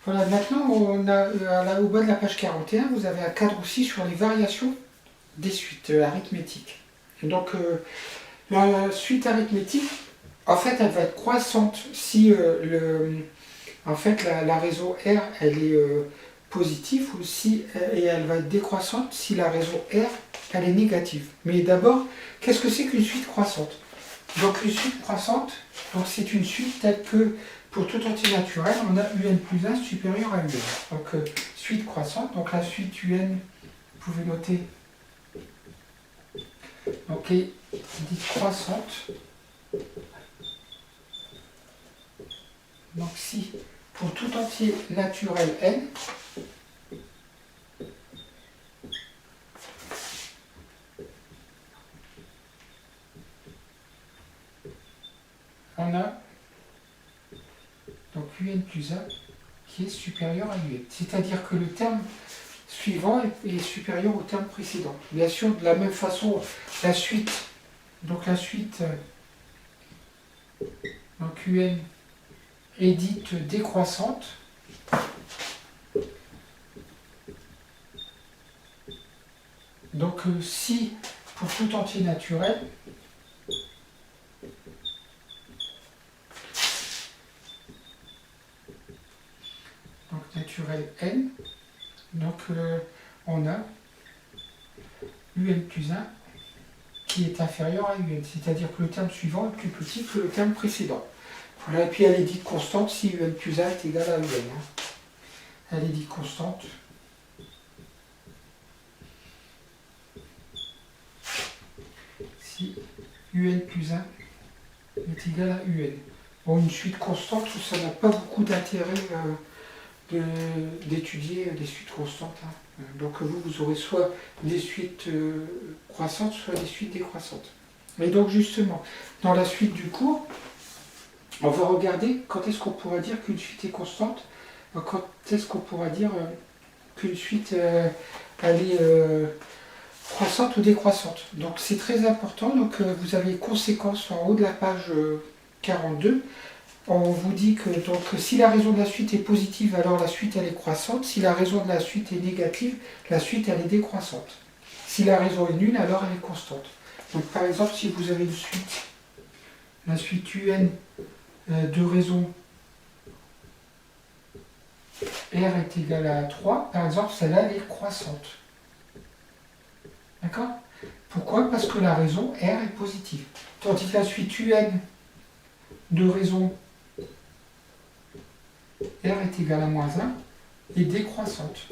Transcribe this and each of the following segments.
Voilà, maintenant, on a, au bas de la page 41, vous avez un cadre aussi sur les variations des suites arithmétiques. Et donc, la suite arithmétique, en fait, elle va être croissante si en fait, la raison R, elle est positive ou si, et elle va être décroissante si la raison R, elle est négative. Mais d'abord, qu'est-ce que c'est qu'une suite croissante? Donc, une suite croissante, c'est une suite telle que, pour tout entier naturel, on a un plus 1 supérieur à un. Donc, suite croissante, donc la suite un, vous pouvez noter, donc est dite croissante. Donc, si, pour tout entier naturel n, on a donc un plus 1 qui est supérieur à un. C'est-à-dire que le terme suivant est supérieur au terme précédent. Bien sûr, de la même façon, la suite, donc un est dite décroissante. Donc si, pour tout entier naturel, donc naturel n, donc on a un plus 1 qui est inférieur à un, c'est-à-dire que le terme suivant est plus petit que le terme précédent. Voilà, et puis elle est dite constante si un plus 1 est égal à un. Elle est dite constante si un plus 1 est égal à un. Bon, une suite constante, ça n'a pas beaucoup d'intérêt d'étudier des suites constantes. Donc vous aurez soit des suites croissantes, soit des suites décroissantes. Mais donc justement, dans la suite du cours, on va regarder quand est-ce qu'on pourra dire qu'une suite est constante, quand est-ce qu'on pourra dire qu'une suite elle est croissante ou décroissante. Donc c'est très important. Donc vous avez conséquences en haut de la page 42. On vous dit que donc, si la raison de la suite est positive, alors la suite elle est croissante. Si la raison de la suite est négative, la suite elle est décroissante. Si la raison est nulle, alors elle est constante. Donc par exemple, si vous avez une suite, la suite un de raison R est égal à 3, par exemple, celle-là elle est croissante. D'accord? Pourquoi? Parce que la raison R est positive. Tandis que la suite un de raison R est égal à moins 1 est décroissante.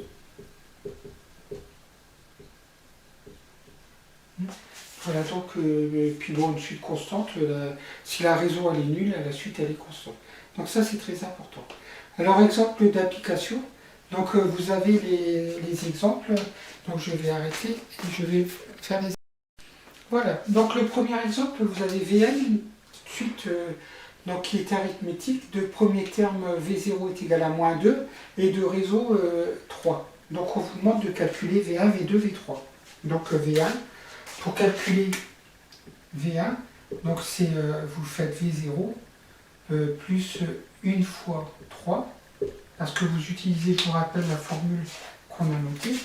Voilà, donc, puis bon, une suite constante, si la raison elle est nulle, la suite elle est constante. Donc ça c'est très important. Alors exemple d'application, donc vous avez les exemples, donc je vais arrêter et je vais faire les... Voilà, donc le premier exemple, vous avez Vn, une suite donc, qui est arithmétique, de premier terme V0 est égal à moins 2 et de réseau 3. Donc on vous demande de calculer V1, V2, V3. Donc V1, pour calculer V1, donc c'est vous faites V0 plus 1 fois 3, parce que vous utilisez, je vous rappelle, la formule qu'on a notée.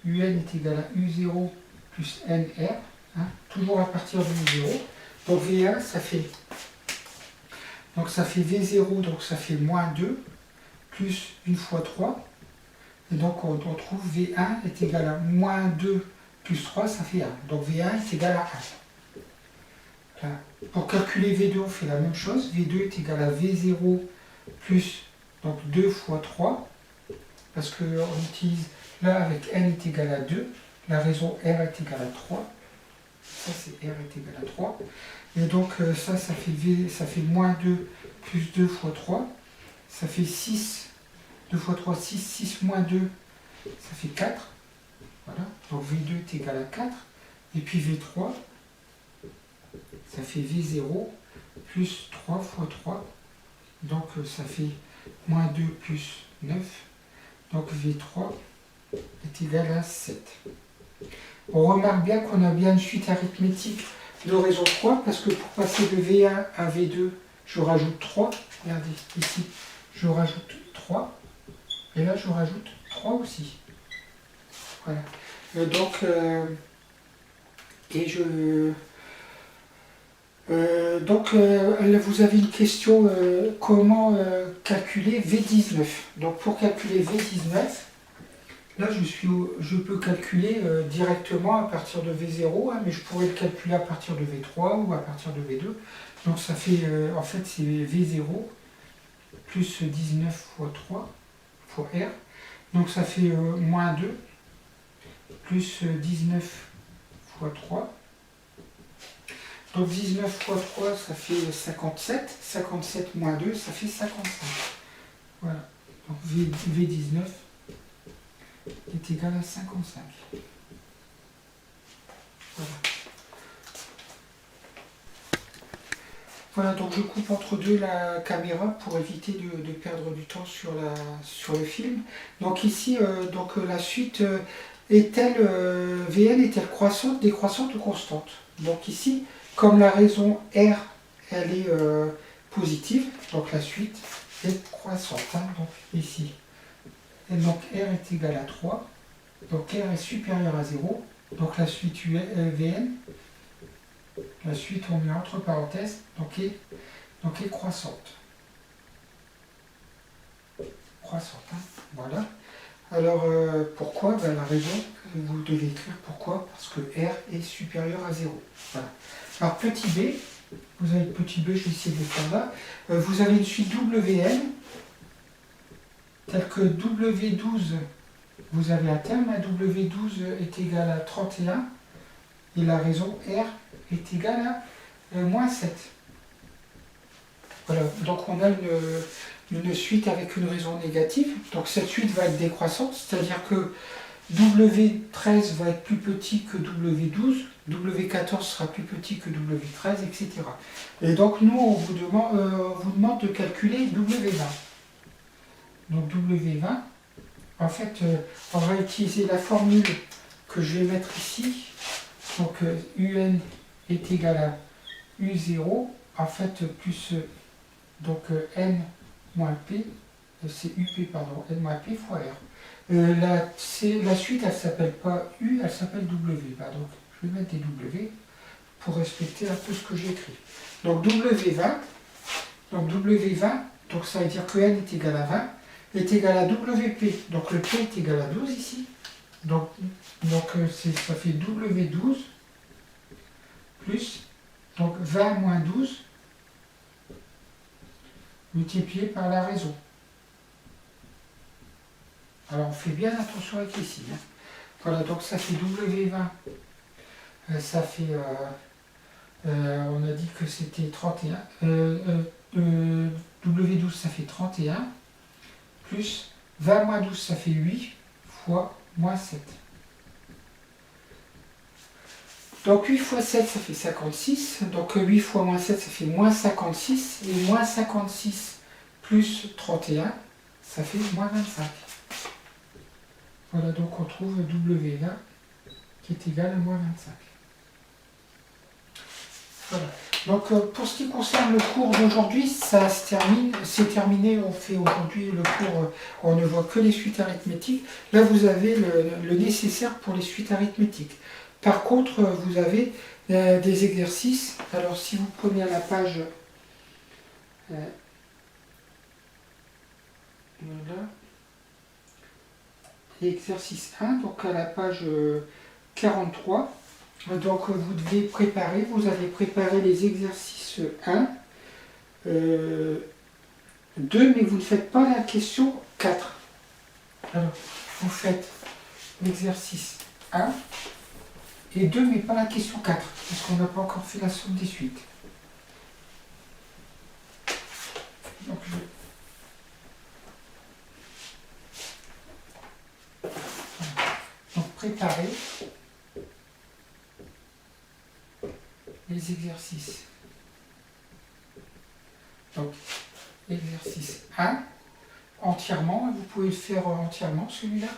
Un est égal à U0 plus NR, toujours à partir de U0. Donc V1, ça fait V0, donc ça fait moins 2, plus 1 fois 3. Et donc on trouve V1 est égal à moins 2 plus 3, ça fait 1. Donc V1 est égal à 1. Là. Pour calculer V2, on fait la même chose. V2 est égal à V0 plus donc 2 fois 3. Parce qu'on utilise là avec n est égal à 2. La raison R est égale à 3. Ça c'est R est égal à 3. Et donc ça fait moins 2 plus 2 fois 3. Ça fait 6. 2 fois 3, 6. 6 moins 2, ça fait 4. Voilà. Donc V2 est égal à 4. Et puis V3, ça fait V0 plus 3 fois 3. Donc ça fait moins 2 plus 9. Donc V3 est égal à 7. On remarque bien qu'on a bien une suite arithmétique de raison 3, parce que pour passer de V1 à V2, je rajoute 3. Regardez, ici, je rajoute 3. 3. Et là, je rajoute 3 aussi. Voilà. Vous avez une question, comment calculer V19. Donc pour calculer V19, là je peux calculer directement à partir de V0, hein, mais je pourrais le calculer à partir de V3 ou à partir de V2. Donc ça fait, en fait c'est V0 plus 19 fois 3 fois R. Donc ça fait moins 2 plus 19 fois 3. Donc 19 fois 3, ça fait 57. 57 moins 2, ça fait 55. Voilà. Donc V19 est égal à 55. Voilà. Voilà, donc je coupe entre deux la caméra pour éviter de perdre du temps sur le film. Donc ici, la suite est-elle, Vn est-elle croissante, décroissante ou constante? Donc ici, comme la raison R, elle est positive, donc la suite est croissante. Hein, donc ici. Et donc R est égal à 3, donc R est supérieur à 0, donc la suite Vn, la suite on met entre parenthèses, donc est croissante. Croissante, hein, voilà. Alors pourquoi? Ben, la raison, vous devez écrire pourquoi, parce que R est supérieur à 0. Voilà. Alors petit b, vous avez petit b, je vais essayer de le faire là. Vous avez une suite Wn, telle que W12, vous avez un terme, hein, W12 est égal à 31, et la raison R est égale à moins 7. Voilà, donc on a une suite avec une raison négative, donc cette suite va être décroissante, c'est-à-dire que W13 va être plus petit que W12, W14 sera plus petit que W13, etc. Et donc nous, on vous demande de calculer W20. Donc W20, en fait, on va utiliser la formule que je vais mettre ici. Donc UN est égal à U0, en fait, plus N moins P, c'est UP, pardon, N moins P fois R. La suite, elle ne s'appelle pas U, elle s'appelle W. Bah, donc, je vais mettre des W pour respecter un peu ce que j'écris. Donc W20, donc ça veut dire que N est égal à 20, est égal à WP. Donc le P est égal à 12 ici. Donc ça fait W12 plus donc 20 moins 12 multiplié par la raison. Alors on fait bien attention avec ici. Hein. Voilà, donc ça fait W20, ça fait, on a dit que c'était 31, W12 ça fait 31, plus 20 moins 12 ça fait 8, fois moins 7. Donc 8 fois 7 ça fait 56, donc 8 fois moins 7 ça fait moins 56, et moins 56 plus 31, ça fait moins 25. Voilà, donc on trouve W20 qui est égal à moins 25. Voilà. Donc pour ce qui concerne le cours d'aujourd'hui, ça se termine, c'est terminé, on fait aujourd'hui le cours, on ne voit que les suites arithmétiques. Là vous avez le nécessaire pour les suites arithmétiques. Par contre, vous avez des exercices. Alors si vous prenez à la page voilà, exercice 1, donc à la page 43, donc vous devez préparer, vous allez préparer les exercices 1, 2, mais vous ne faites pas la question 4. Alors, vous faites l'exercice 1 et 2, mais pas la question 4, parce qu'on n'a pas encore fait la somme des suites. Donc, donc préparer les exercices. Donc, exercice 1, entièrement, vous pouvez le faire entièrement celui-là.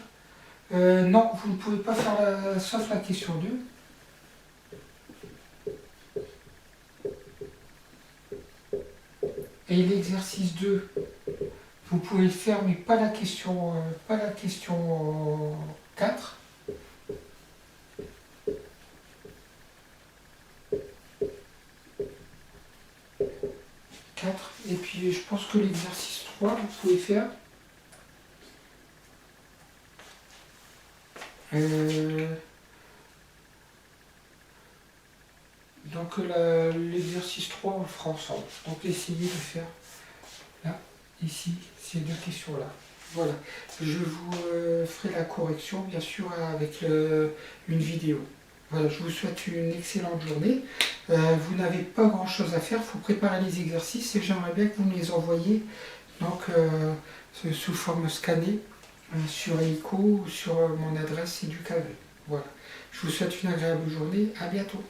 Non, vous ne pouvez pas faire sauf la question 2. Et l'exercice 2, Vous pouvez le faire, mais pas la question 4. 4. Et puis je pense que l'exercice 3, vous pouvez faire. Donc l'exercice 3, on le fera ensemble. Donc essayez de faire là, ici, ces deux questions-là. Voilà. Je vous ferai la correction, bien sûr, avec une vidéo. Voilà, je vous souhaite une excellente journée. Vous n'avez pas grand-chose à faire, il faut préparer les exercices et j'aimerais bien que vous me les envoyiez donc, sous forme scannée sur EICO ou sur mon adresse éducave. Voilà. Je vous souhaite une agréable journée. À bientôt.